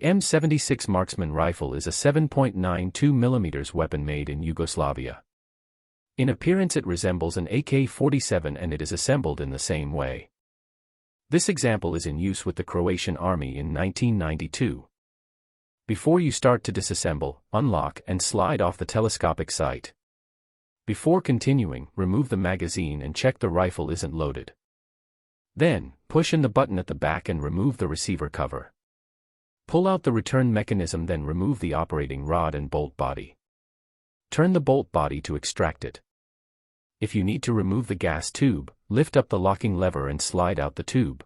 The M76 marksman rifle is a 7.92 mm weapon made in Yugoslavia. In appearance it resembles an AK-47 and it is assembled in the same way. This example is in use with the Croatian army in 1992. Before you start to disassemble, unlock and slide off the telescopic sight. Before continuing, remove the magazine and check the rifle isn't loaded. Then, push in the button at the back and remove the receiver cover. Pull out the return mechanism, then remove the operating rod and bolt body. Turn the bolt body to extract it. If you need to remove the gas tube, lift up the locking lever and slide out the tube.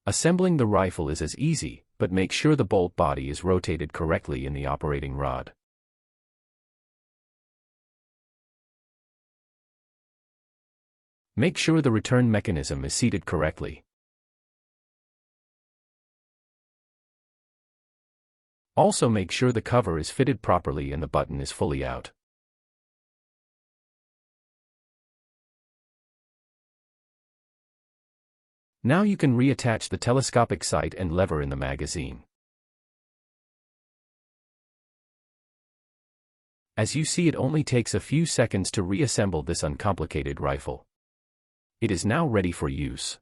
Assembling the rifle is as easy, but make sure the bolt body is rotated correctly in the operating rod. Make sure the return mechanism is seated correctly. Also make sure the cover is fitted properly and the button is fully out. Now you can reattach the telescopic sight and lever in the magazine. As you see, it only takes a few seconds to reassemble this uncomplicated rifle. It is now ready for use.